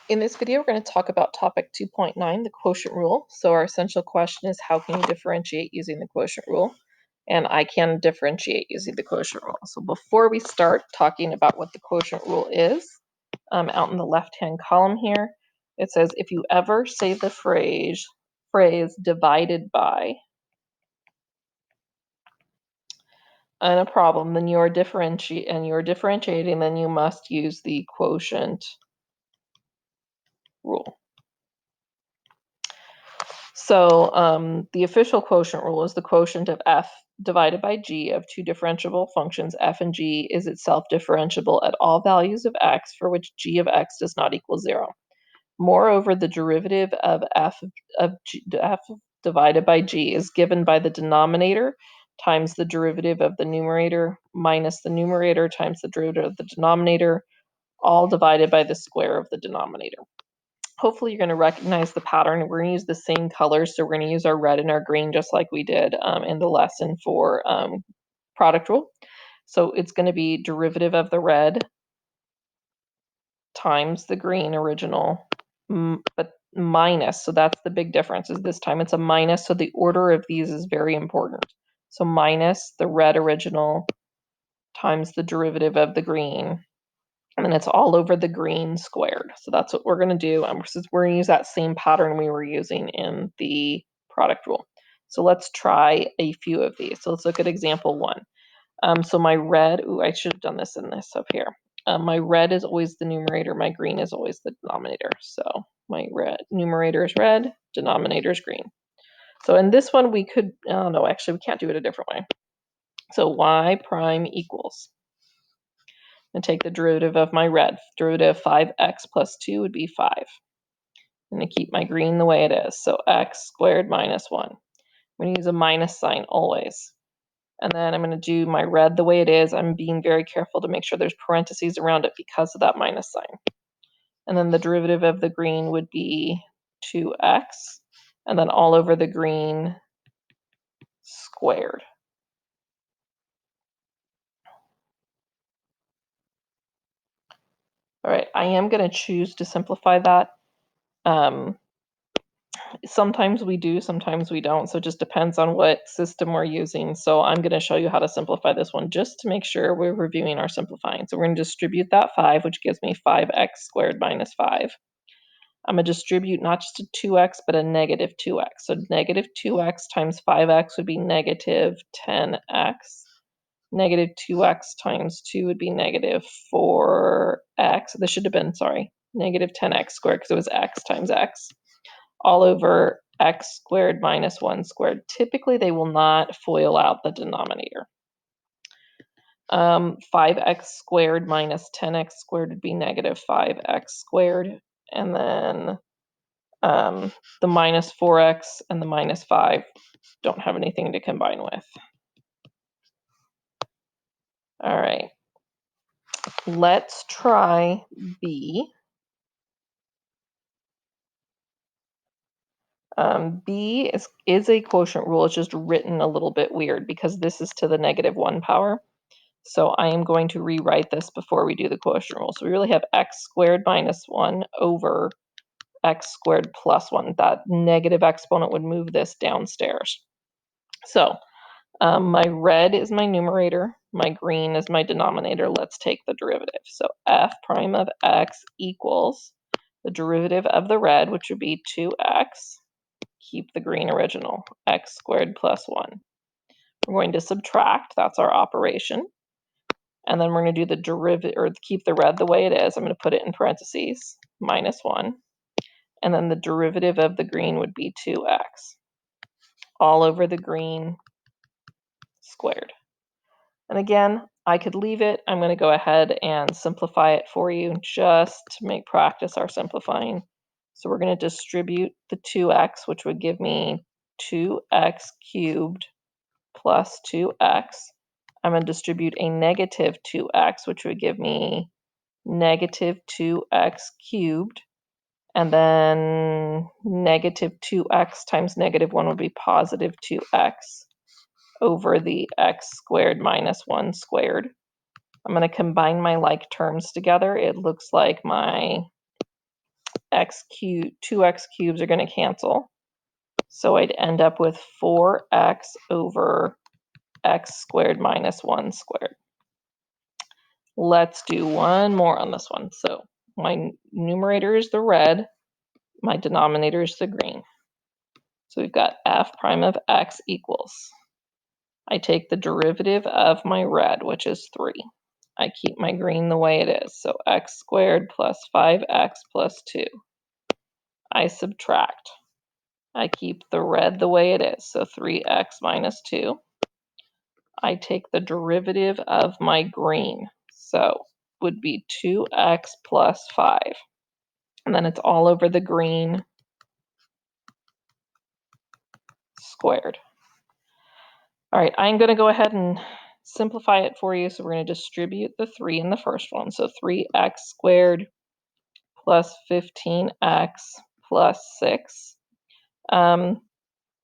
In this video, we're going to talk about topic 2.9, the quotient rule. So our essential question is, how can you differentiate using the quotient rule? And I can differentiate using the quotient rule. So before we start talking about what the quotient rule is, out in the left-hand column here, it says, if you ever say the phrase divided by and a problem, then you're differentiating, then you must use the quotient rule. So the official quotient rule is the quotient of f divided by g of two differentiable functions f and g is itself differentiable at all values of x for which g of x does not equal 0. Moreover, the derivative of f divided by g is given by the denominator times the derivative of the numerator minus the numerator times the derivative of the denominator, all divided by the square of the denominator. Hopefully you're going to recognize the pattern. We're going to use the same colors, so we're going to use our red and our green just like we did in the lesson for product rule. So it's going to be derivative of the red times the green original, but minus, so that's the big difference, is this time it's a minus, so the order of these is very important. So minus the red original times the derivative of the green, and then it's all over the green squared. So that's what we're going to do. We're going to use that same pattern we were using in the product rule. So let's try a few of these. So let's look at example 1. So my red, I should have done this in this up here. My red is always the numerator, my green is always the denominator. So my red numerator is red, denominator is green. So in this one we could, oh no, actually we can't do it a different way. So y prime equals, and take the derivative of my red. Derivative of 5x plus 2 would be 5. I'm going to keep my green the way it is. So x squared minus 1. I'm going to use a minus sign always. And then I'm going to do my red the way it is. I'm being very careful to make sure there's parentheses around it because of that minus sign. And then the derivative of the green would be 2x. And then all over the green squared. All right, I am going to choose to simplify that. Sometimes we do, sometimes we don't. So it just depends on what system we're using. So I'm going to show you how to simplify this one just to make sure we're reviewing our simplifying. So we're going to distribute that 5, which gives me 5x squared minus 5. I'm going to distribute not just a 2x, but a negative 2x. So negative 2x times 5x would be negative 10x. Negative 2x times 2 would be negative 4x. This should have been, sorry, negative 10x squared because it was x times x. All over x squared minus 1 squared. Typically, they will not FOIL out the denominator. 5x squared minus 10x squared would be negative 5x squared. And then the minus 4x and the minus 5 don't have anything to combine with. All right. Let's try B. B is a quotient rule. It's just written a little bit weird because this is to the negative 1 power. So I am going to rewrite this before we do the quotient rule. So we really have x squared minus 1 over x squared plus 1. That negative exponent would move this downstairs. So my red is my numerator. My green is my denominator. Let's take the derivative. So f prime of x equals the derivative of the red, which would be 2x. Keep the green original, x squared plus 1. We're going to subtract. That's our operation. And then we're going to do the derivative, or keep the red the way it is. I'm going to put it in parentheses, minus 1. And then the derivative of the green would be 2x. All over the green squared. And again, I could leave it. I'm going to go ahead and simplify it for you just to make practice our simplifying. So we're going to distribute the 2x, which would give me 2x cubed plus 2x. I'm going to distribute a negative 2x, which would give me negative 2x cubed. And then negative 2x times negative 1 would be positive 2x over the x squared minus 1 squared. I'm going to combine my like terms together. It looks like my two x cubes are going to cancel. So I'd end up with 4x over x squared minus 1 squared. Let's do one more on this one. So my numerator is the red, my denominator is the green. So we've got f prime of x equals. I take the derivative of my red, which is 3. I keep my green the way it is. So x squared plus 5x plus 2. I subtract. I keep the red the way it is. So 3x minus 2. I take the derivative of my green. So would be 2x plus 5. And then it's all over the green squared. All right, I'm going to go ahead and simplify it for you. So we're going to distribute the 3 in the first one. So 3x squared plus 15x plus 6.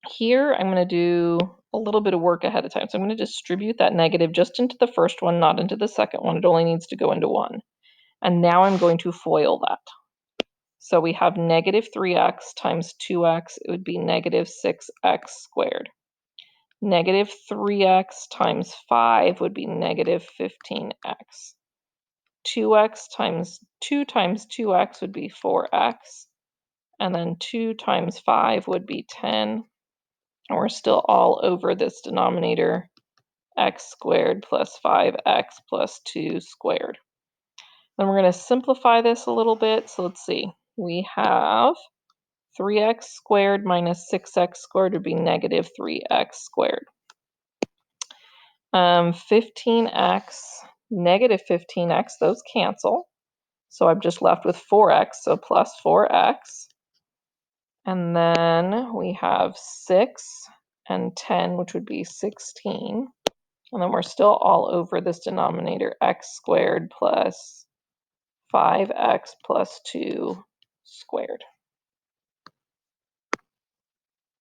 Here I'm going to do a little bit of work ahead of time. So I'm going to distribute that negative just into the first one, not into the second one. It only needs to go into one. And now I'm going to FOIL that. So we have negative 3x times 2x. It would be negative 6x squared. Negative 3x times 5 would be negative 15x. 2x times 2 times 2x would be 4x. And then 2 times 5 would be 10. And we're still all over this denominator, x squared plus 5x plus 2 squared. Then we're going to simplify this a little bit. So let's see. We have 3x squared minus 6x squared would be negative 3x squared. 15x, negative 15x, those cancel. So I'm just left with 4x, so plus 4x. And then we have 6 and 10, which would be 16. And then we're still all over this denominator, x squared plus 5x plus 2 squared.